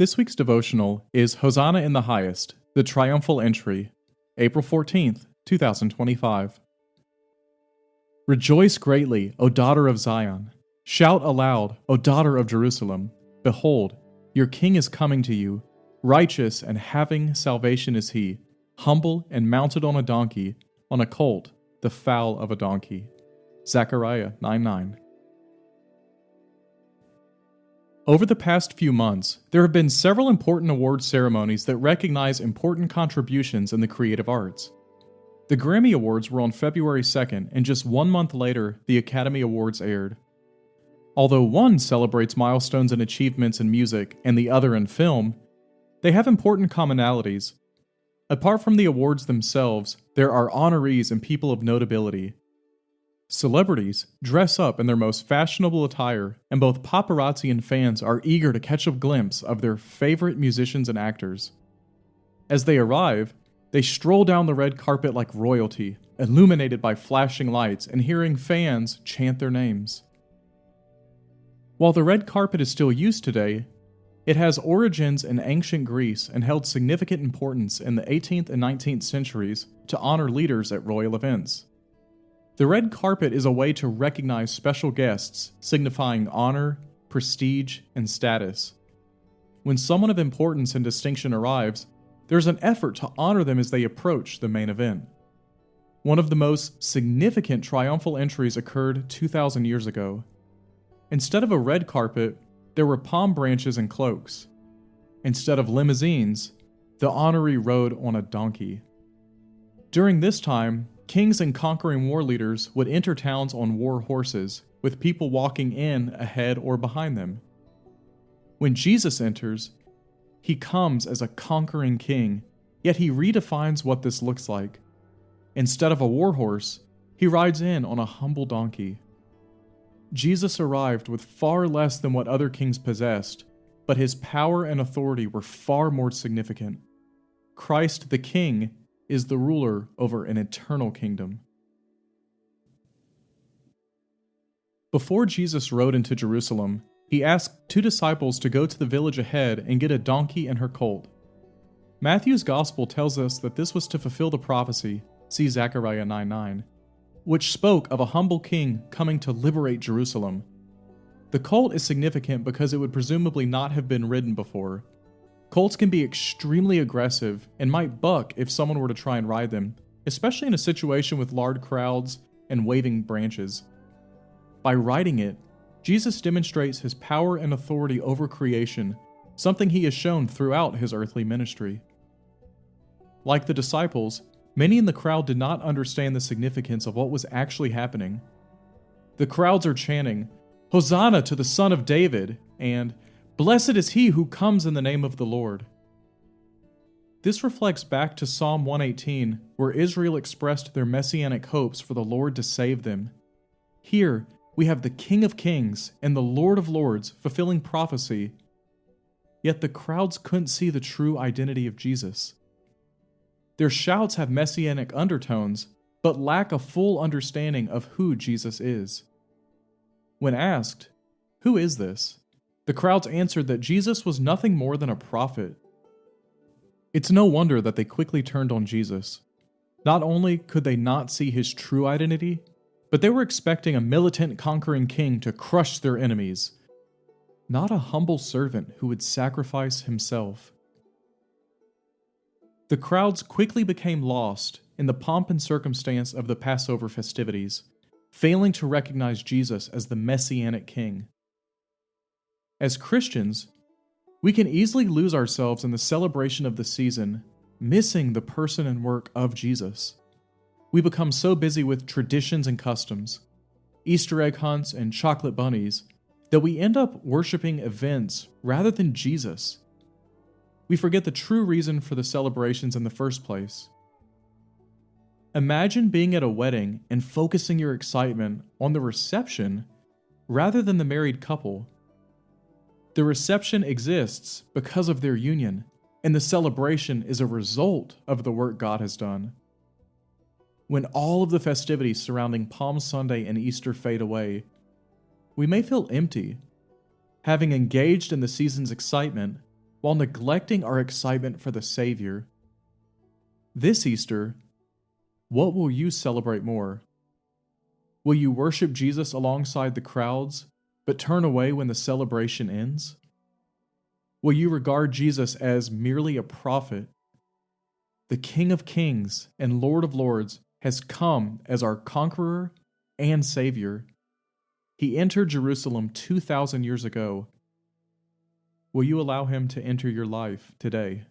This week's devotional is Hosanna in the Highest, the Triumphal Entry, April 14th, 2025. Rejoice greatly, O daughter of Zion. Shout aloud, O daughter of Jerusalem. Behold, your king is coming to you. Righteous and having salvation is he, humble and mounted on a donkey, on a colt, the foal of a donkey. Zechariah 9:9. Over the past few months, there have been several important award ceremonies that recognize important contributions in the creative arts. The Grammy Awards were on February 2nd, and just 1 month later, the Academy Awards aired. Although one celebrates milestones and achievements in music and the other in film, they have important commonalities. Apart from the awards themselves, there are honorees and people of notability. Celebrities dress up in their most fashionable attire, and both paparazzi and fans are eager to catch a glimpse of their favorite musicians and actors. As they arrive, they stroll down the red carpet like royalty, illuminated by flashing lights and hearing fans chant their names. While the red carpet is still used today, it has origins in ancient Greece and held significant importance in the 18th and 19th centuries to honor leaders at royal events. The red carpet is a way to recognize special guests, signifying honor, prestige, and status. When someone of importance and distinction arrives, there's an effort to honor them as they approach the main event. One of the most significant triumphal entries occurred 2,000 years ago. Instead of a red carpet, there were palm branches and cloaks. Instead of limousines, the honoree rode on a donkey. During this time, kings and conquering war leaders would enter towns on war horses, with people walking in ahead or behind them. When Jesus enters, he comes as a conquering king, yet he redefines what this looks like. Instead of a war horse, he rides in on a humble donkey. Jesus arrived with far less than what other kings possessed, but his power and authority were far more significant. Christ the King is the ruler over an eternal kingdom. Before Jesus rode into Jerusalem, he asked 2 disciples to go to the village ahead and get a donkey and her colt. Matthew's gospel tells us that this was to fulfill the prophecy, see Zechariah 9:9, which spoke of a humble king coming to liberate Jerusalem. The colt is significant because it would presumably not have been ridden before. Colts can be extremely aggressive and might buck if someone were to try and ride them, especially in a situation with large crowds and waving branches. By riding it, Jesus demonstrates his power and authority over creation, something he has shown throughout his earthly ministry. Like the disciples, many in the crowd did not understand the significance of what was actually happening. The crowds are chanting, "Hosanna to the Son of David," and "Blessed is he who comes in the name of the Lord." This reflects back to Psalm 118, where Israel expressed their messianic hopes for the Lord to save them. Here, we have the King of Kings and the Lord of Lords fulfilling prophecy. Yet the crowds couldn't see the true identity of Jesus. Their shouts have messianic undertones, but lack a full understanding of who Jesus is. When asked, "Who is this?" the crowds answered that Jesus was nothing more than a prophet. It's no wonder that they quickly turned on Jesus. Not only could they not see his true identity, but they were expecting a militant conquering king to crush their enemies, not a humble servant who would sacrifice himself. The crowds quickly became lost in the pomp and circumstance of the Passover festivities, failing to recognize Jesus as the Messianic king. As Christians, we can easily lose ourselves in the celebration of the season, missing the person and work of Jesus. We become so busy with traditions and customs, Easter egg hunts and chocolate bunnies, that we end up worshiping events rather than Jesus. We forget the true reason for the celebrations in the first place. Imagine being at a wedding and focusing your excitement on the reception rather than the married couple. The reception exists because of their union, and the celebration is a result of the work God has done. When all of the festivities surrounding Palm Sunday and Easter fade away, we may feel empty, having engaged in the season's excitement, while neglecting our excitement for the Savior. This Easter, what will you celebrate more? Will you worship Jesus alongside the crowds, but turn away when the celebration ends? Will you regard Jesus as merely a prophet? The King of Kings and Lord of Lords has come as our conqueror and Savior. He entered Jerusalem 2,000 years ago. Will you allow him to enter your life today?